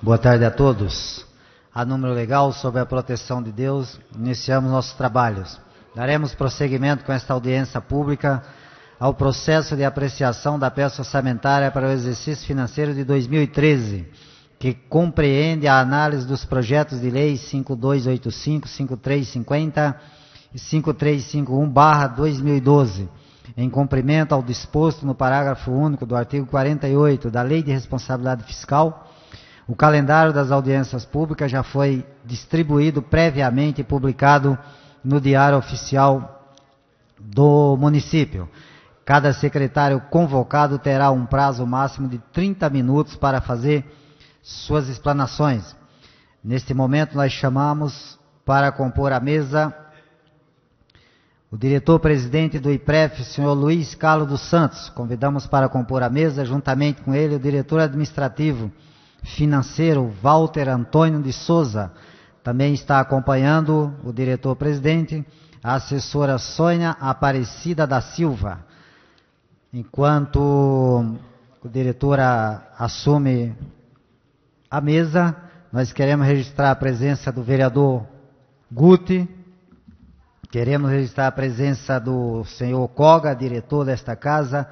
Boa tarde a todos. A número legal, sob a proteção de Deus, iniciamos nossos trabalhos. Daremos prosseguimento com esta audiência pública ao processo de apreciação da peça orçamentária para o exercício financeiro de 2013, que compreende a análise dos projetos de lei 5285, 5350 e 5351/2012, em cumprimento ao disposto no parágrafo único do artigo 48 da Lei de Responsabilidade Fiscal. O calendário das audiências públicas já foi distribuído previamente e publicado no Diário Oficial do município. Cada secretário convocado terá um prazo máximo de 30 minutos para fazer suas explanações. Neste momento, nós chamamos para compor a mesa o diretor-presidente do IPREF, senhor Luiz Carlos dos Santos. Convidamos para compor a mesa, juntamente com ele, o diretor administrativo financeiro, Walter Antônio de Souza. Também está acompanhando o diretor-presidente, a assessora Sônia Aparecida da Silva. Enquanto o diretor assume a mesa, nós queremos registrar a presença do vereador Guti, queremos registrar a presença do senhor Koga, diretor desta casa,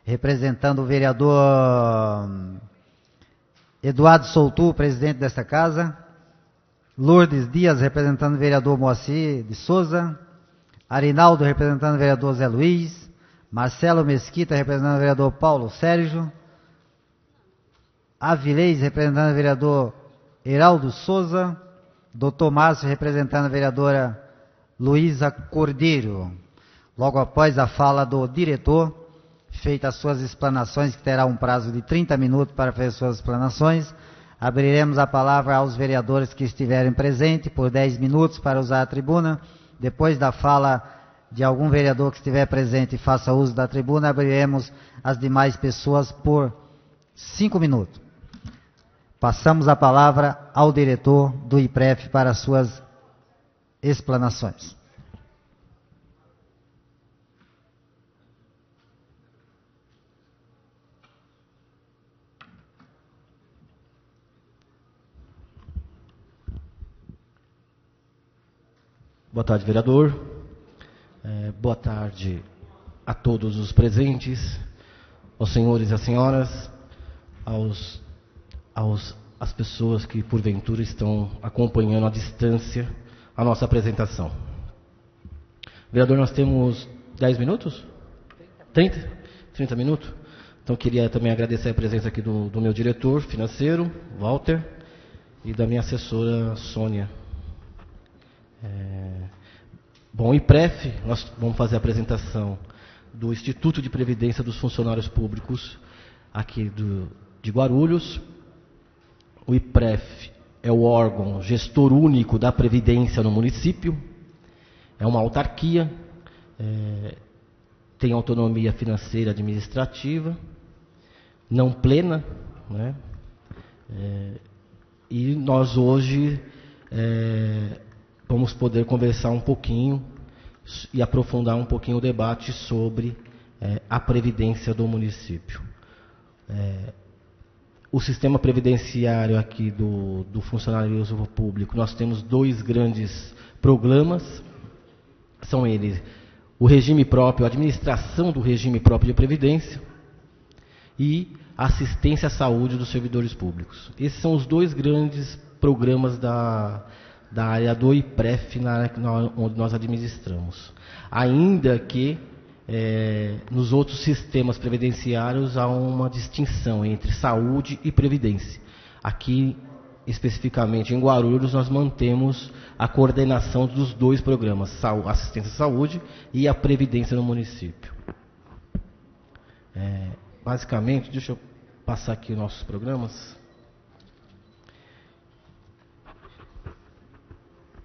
representando o vereador Eduardo Soutu, presidente desta casa, Lourdes Dias, representando o vereador Moacir de Souza, Arinaldo, representando o vereador Zé Luiz, Marcelo Mesquita, representando o vereador Paulo Sérgio, Avilés, representando o vereador Heraldo Souza, Dr. Márcio, representando a vereadora Luísa Cordeiro. Logo após a fala do diretor, feitas as suas explanações, que terá um prazo de 30 minutos para fazer suas explanações, abriremos a palavra aos vereadores que estiverem presentes por 10 minutos para usar a tribuna. Depois da fala de algum vereador que estiver presente e faça uso da tribuna, abriremos as demais pessoas por 5 minutos. Passamos a palavra ao diretor do IPREF para suas explanações. Boa tarde, vereador. Boa tarde a todos os presentes, aos senhores e às senhoras, às pessoas que porventura estão acompanhando à distância a nossa apresentação. Vereador, nós temos 10 minutos? 30 minutos? Então, queria também agradecer a presença aqui do meu diretor financeiro, Walter, e da minha assessora, Sônia. Bom, IPREF, nós vamos fazer a apresentação do Instituto de Previdência dos Funcionários Públicos aqui de Guarulhos. O IPREF é o órgão gestor único da Previdência no município, é uma autarquia, tem autonomia financeira e administrativa, não plena, né? E nós hoje vamos poder conversar um pouquinho e aprofundar um pouquinho o debate sobre a Previdência do município. O sistema previdenciário aqui do funcionalismo público, nós temos 2 grandes programas, são eles o regime próprio, a administração do regime próprio de previdência e a assistência à saúde dos servidores públicos. Esses são os 2 grandes programas da área do IPREF, onde nós administramos. Ainda que nos outros sistemas previdenciários há uma distinção entre saúde e previdência. Aqui, especificamente em Guarulhos, nós mantemos a coordenação dos 2 programas, assistência à saúde e a previdência no município. Basicamente, deixa eu passar aqui os nossos programas.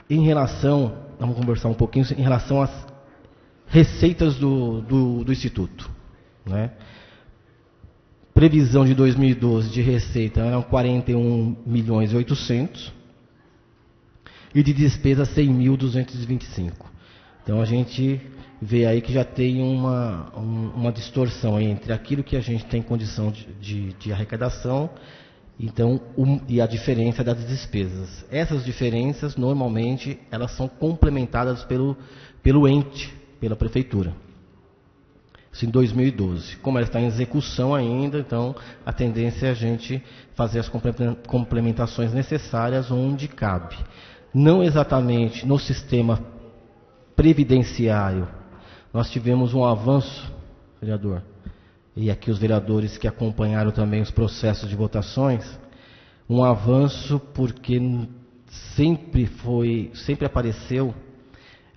Em relação, vamos conversar um pouquinho em relação às receitas do Instituto, né? Previsão de 2012 de receita eram 41.800.000 e de despesa 100.225. Então a gente vê aí que já tem uma distorção entre aquilo que a gente tem condição de arrecadação Então, e a diferença das despesas. Essas diferenças, normalmente, elas são complementadas pelo ente, pela prefeitura. Isso em 2012. Como ela está em execução ainda, então a tendência é a gente fazer as complementações necessárias onde cabe. Não exatamente no sistema previdenciário. Nós tivemos um avanço, vereador, e aqui os vereadores que acompanharam também os processos de votações, um avanço porque sempre apareceu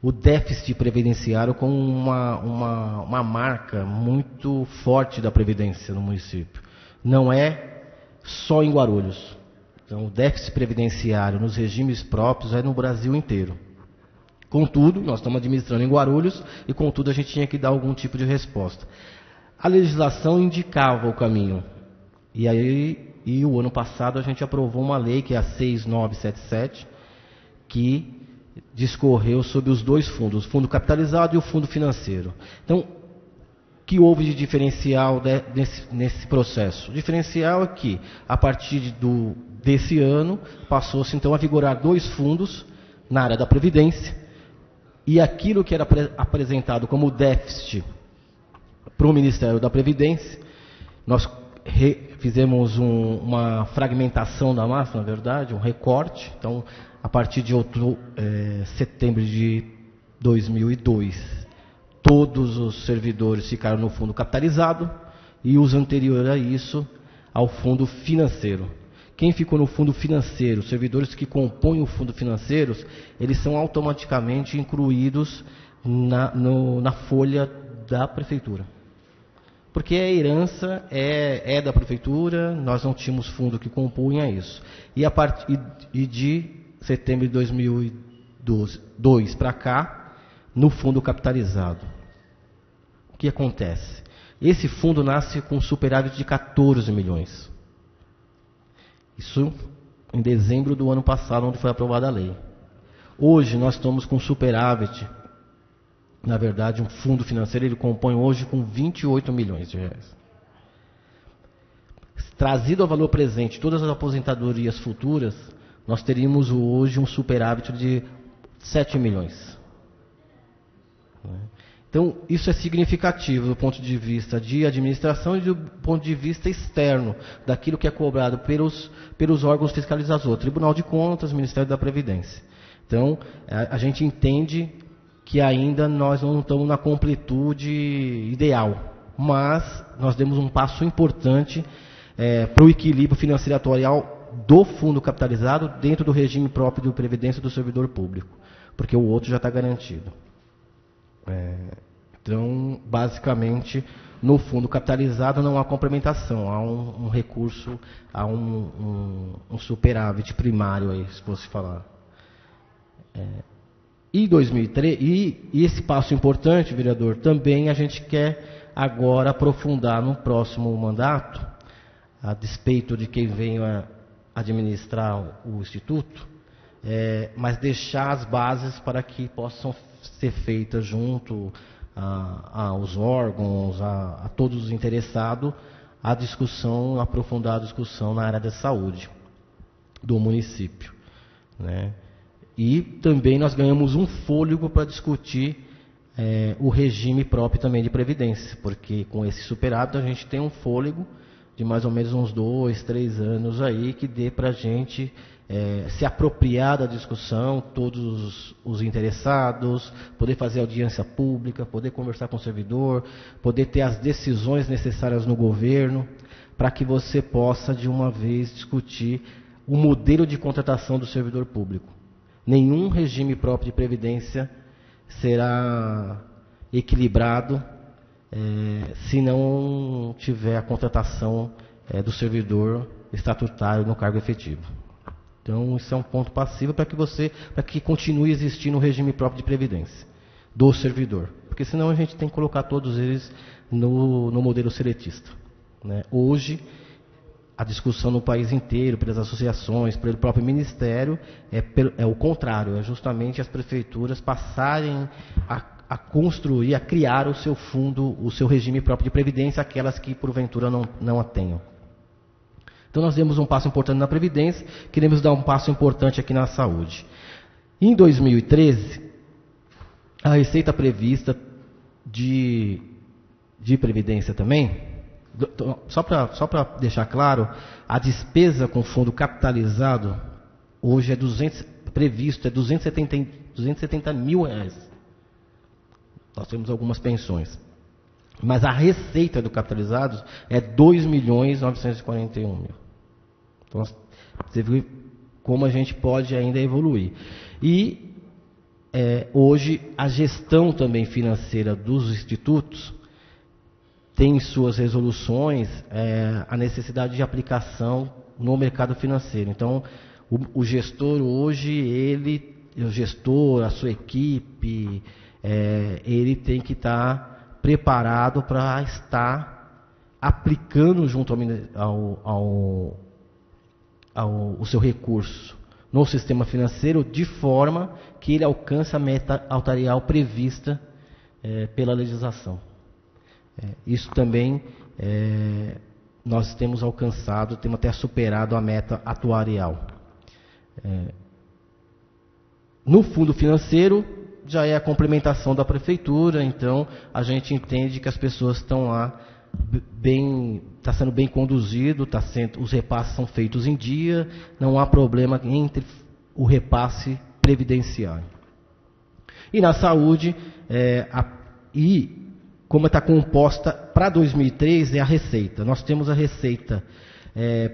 o déficit previdenciário como uma marca muito forte da Previdência no município. Não é só em Guarulhos. Então, o déficit previdenciário nos regimes próprios é no Brasil inteiro. Contudo, nós estamos administrando em Guarulhos e, contudo, a gente tinha que dar algum tipo de resposta. A legislação indicava o caminho. E o ano passado a gente aprovou uma lei, que é a 6977, que discorreu sobre os dois fundos, o fundo capitalizado e o fundo financeiro. Então, o que houve de diferencial nesse processo? O diferencial é que, a partir desse ano, passou-se então a vigorar dois fundos na área da Previdência, e aquilo que era apresentado como déficit para o Ministério da Previdência, nós fizemos uma fragmentação da massa, na verdade, um recorte. Então, a partir de setembro de 2002, todos os servidores ficaram no fundo capitalizado e os anteriores a isso ao fundo financeiro. Quem ficou no fundo financeiro, os servidores que compõem o fundo financeiro, eles são automaticamente incluídos na folha da prefeitura. Porque a herança é da prefeitura, nós não tínhamos fundo que compunha isso. E de setembro de 2002 para cá, no fundo capitalizado. O que acontece? Esse fundo nasce com um superávit de 14 milhões. Isso em dezembro do ano passado, onde foi aprovada a lei. Hoje nós estamos com superávit. Na verdade, um fundo financeiro ele compõe hoje com 28 milhões de reais. Trazido ao valor presente todas as aposentadorias futuras, nós teríamos hoje um superávit de 7 milhões. Então, isso é significativo do ponto de vista de administração e do ponto de vista externo, daquilo que é cobrado pelos órgãos fiscalizadores, Tribunal de Contas, Ministério da Previdência. Então, a gente entende que ainda nós não estamos na completude ideal, mas nós demos um passo importante para o equilíbrio financeiro atuarial do fundo capitalizado dentro do regime próprio de previdência do servidor público, porque o outro já está garantido. Então, basicamente, no fundo capitalizado não há complementação, há um recurso, há um superávit primário aí, se fosse falar. E 2003, e esse passo importante, vereador, também a gente quer agora aprofundar no próximo mandato, a despeito de quem venha administrar o Instituto, mas deixar as bases para que possam ser feitas junto aos órgãos, a todos os interessados, a discussão, aprofundar a discussão na área da saúde do município, né? E também nós ganhamos um fôlego para discutir o regime próprio também de previdência, porque com esse superávit a gente tem um fôlego de mais ou menos uns 2, 3 anos aí que dê para a gente se apropriar da discussão, todos os interessados, poder fazer audiência pública, poder conversar com o servidor, poder ter as decisões necessárias no governo, para que você possa de uma vez discutir o modelo de contratação do servidor público. Nenhum regime próprio de previdência será equilibrado se não tiver a contratação do servidor estatutário no cargo efetivo. Então, isso é um ponto passivo para que continue existindo o regime próprio de previdência do servidor. Porque senão a gente tem que colocar todos eles no modelo seletista, né? Hoje, a discussão no país inteiro, pelas associações, pelo próprio Ministério, é o contrário, é justamente as prefeituras passarem a construir, a criar o seu fundo, o seu regime próprio de previdência, aquelas que porventura não a tenham. Então nós demos um passo importante na Previdência, queremos dar um passo importante aqui na saúde. Em 2013, a receita prevista de Previdência também, só para deixar claro, a despesa com fundo capitalizado hoje previsto é 270 mil reais. Nós temos algumas pensões. Mas a receita do capitalizado é 2.941.000. Então, você viu como a gente pode ainda evoluir. E hoje a gestão também financeira dos institutos tem em suas resoluções a necessidade de aplicação no mercado financeiro. Então, o gestor hoje, a sua equipe, ele tem que estar preparado para estar aplicando junto ao seu recurso no sistema financeiro de forma que ele alcance a meta altarial prevista pela legislação. Isso também nós temos alcançado, temos até superado a meta atuarial. No fundo financeiro já é a complementação da prefeitura, então a gente entende que as pessoas estão lá está sendo bem conduzido, os repasses são feitos em dia, não há problema entre o repasse previdenciário. E na saúde, como está composta para 2003 é a receita. Nós temos a receita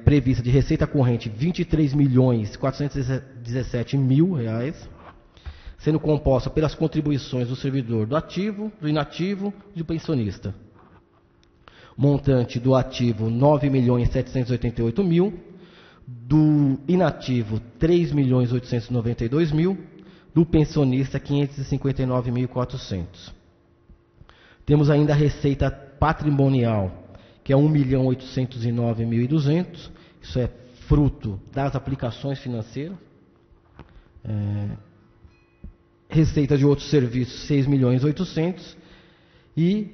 prevista de receita corrente R$ 23.417.000, sendo composta pelas contribuições do servidor, do ativo, do inativo e do pensionista. Montante do ativo R$ 9.788.000, do inativo R$ 3.892.000, do pensionista R$ 559.400. Temos ainda a receita patrimonial, que é R$ 1.809.200, isso é fruto das aplicações financeiras. Receita de outros serviços, R$ 6.800.000, e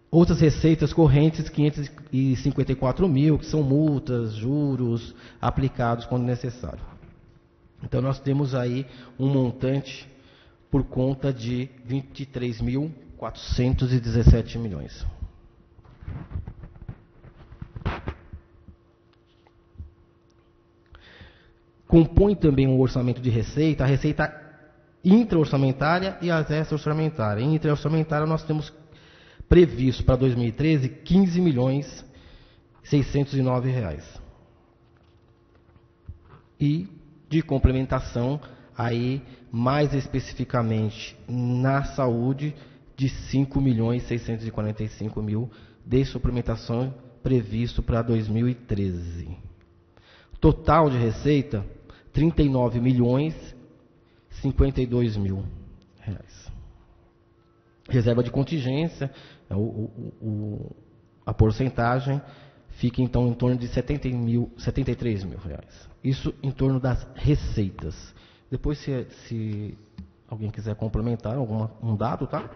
outras receitas correntes, R$ 554.000, que são multas, juros, aplicados quando necessário. Então, nós temos aí um montante por conta de R$ 23.417 milhões. Compõe também um orçamento de receita, a receita intra-orçamentária e as extra-orçamentárias. Em intra-orçamentária, nós temos previsto para 2013 R$ 15.609.000. E de complementação, aí mais especificamente na saúde, de R$ 5.645.000 de suplementação previsto para 2013. Total de receita, R$ 39.052.000. Reserva de contingência, a porcentagem fica então em torno de R$ 73.000. Isso em torno das receitas. Depois, se alguém quiser complementar um dado, tá?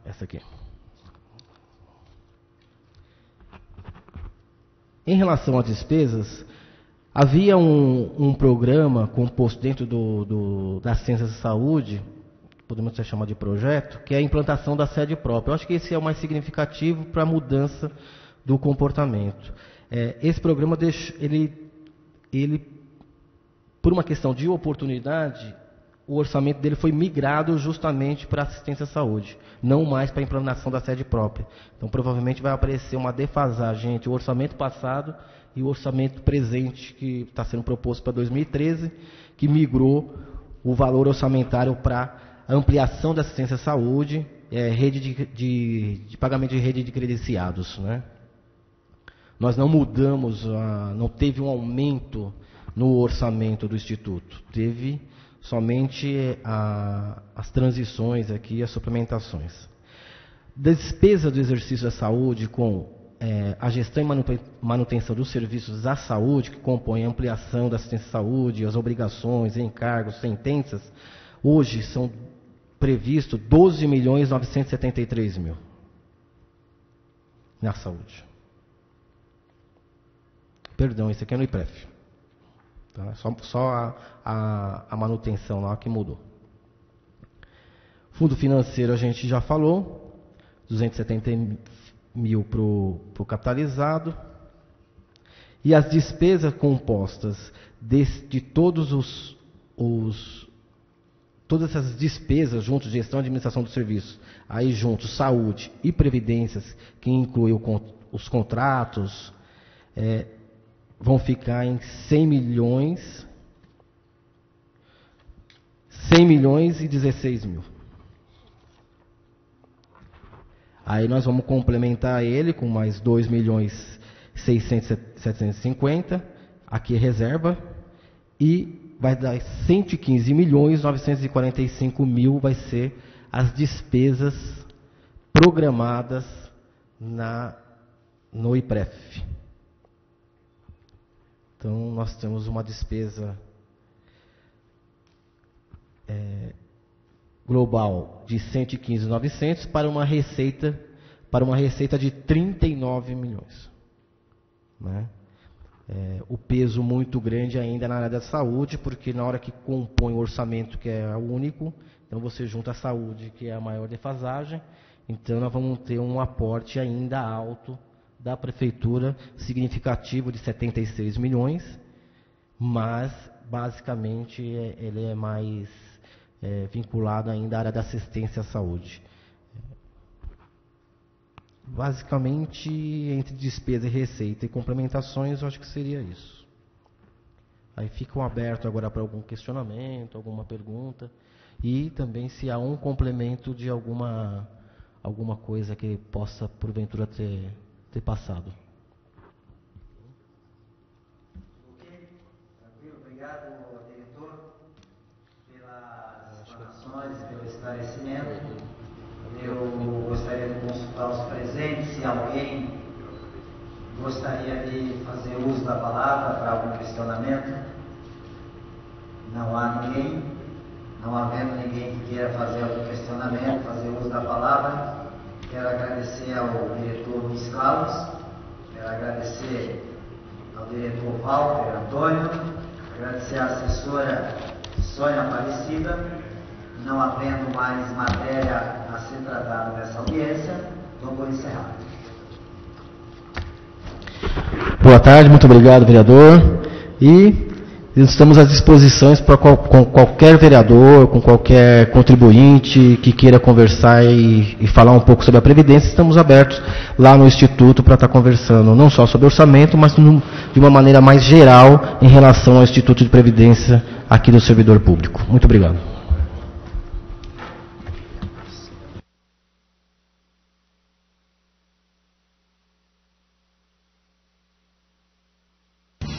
Essa aqui. Em relação às despesas, havia um programa composto dentro da Ciências de Saúde, podemos até chamar de projeto, que é a implantação da sede própria. Eu acho que esse é o mais significativo para a mudança do comportamento. Esse programa, ele, por uma questão de oportunidade, o orçamento dele foi migrado justamente para assistência à saúde, não mais para a implantação da sede própria. Então, provavelmente vai aparecer uma defasagem entre o orçamento passado e o orçamento presente que está sendo proposto para 2013, que migrou o valor orçamentário para a ampliação da assistência à saúde, rede de pagamento de rede de credenciados, né? Nós não mudamos, não teve um aumento no orçamento do Instituto, teve somente as transições aqui, as suplementações. Despesa do exercício da saúde com a gestão e manutenção dos serviços da saúde, que compõem a ampliação da assistência à saúde, as obrigações, encargos, sentenças, hoje são previsto 12.973.000 na saúde. Perdão, esse aqui é no IPREF. Tá? Só a manutenção lá que mudou. Fundo financeiro a gente já falou, 270 mil para o capitalizado. E as despesas compostas de todas essas despesas juntos, gestão e administração do serviço, aí juntos, saúde e previdências, que inclui os contratos, vão ficar em 100 milhões e 16 mil. Aí nós vamos complementar ele com mais 2.600.750, aqui é reserva, e vai dar 115.945.000 vai ser as despesas programadas no IPREF. Então, nós temos uma despesa global de 115.900 para uma receita de 39 milhões. Né? O peso muito grande ainda na área da saúde, porque na hora que compõe o orçamento, que é único, então você junta a saúde, que é a maior defasagem, então nós vamos ter um aporte ainda alto da prefeitura, significativo de 76 milhões, mas basicamente ele é mais vinculado ainda à área da assistência à saúde. Basicamente, entre despesa e receita e complementações, eu acho que seria isso. Aí ficam abertos agora para algum questionamento, alguma pergunta, e também se há um complemento de alguma coisa que possa, porventura, ter passado. Ok, tranquilo. Obrigado, diretor, pelas explanações, pelo esclarecimento. Eu gostaria de consultar os presentes, se alguém gostaria de fazer uso da palavra para algum questionamento. Não há ninguém. Não havendo ninguém que queira fazer algum questionamento, fazer uso da palavra, quero agradecer ao diretor Luiz Carlos, quero agradecer ao diretor Walter Antônio, agradecer à assessora Sônia Aparecida. Não havendo mais matéria a ser tratada nessa audiência, vamos encerrar. Boa tarde, muito obrigado, vereador. E estamos à disposição com qualquer vereador, com qualquer contribuinte que queira conversar e falar um pouco sobre a Previdência. Estamos abertos lá no Instituto para estar conversando, não só sobre orçamento, mas de uma maneira mais geral em relação ao Instituto de Previdência aqui do servidor público. Muito obrigado.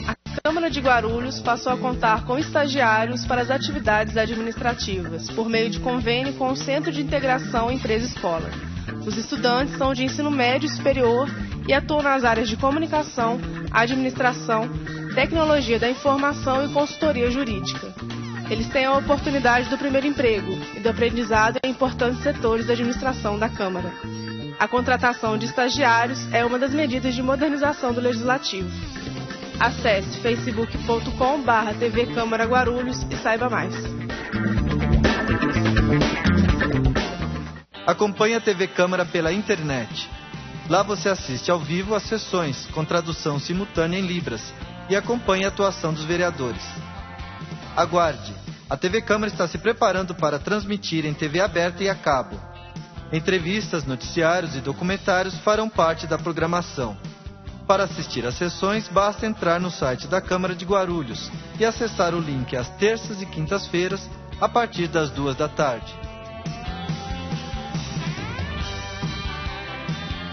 A Câmara de Guarulhos passou a contar com estagiários para as atividades administrativas, por meio de convênio com o Centro de Integração Empresa-Escola. Os estudantes são de ensino médio e superior e atuam nas áreas de comunicação, administração, tecnologia da informação e consultoria jurídica. Eles têm a oportunidade do primeiro emprego e do aprendizado em importantes setores da administração da Câmara. A contratação de estagiários é uma das medidas de modernização do Legislativo. Acesse facebook.com/TV Câmara Guarulhos e saiba mais. Acompanhe a TV Câmara pela internet. Lá você assiste ao vivo às sessões, com tradução simultânea em Libras, e acompanhe a atuação dos vereadores. Aguarde! A TV Câmara está se preparando para transmitir em TV aberta e a cabo. Entrevistas, noticiários e documentários farão parte da programação. Para assistir às sessões, basta entrar no site da Câmara de Guarulhos e acessar o link às terças e quintas-feiras, a partir das 14h.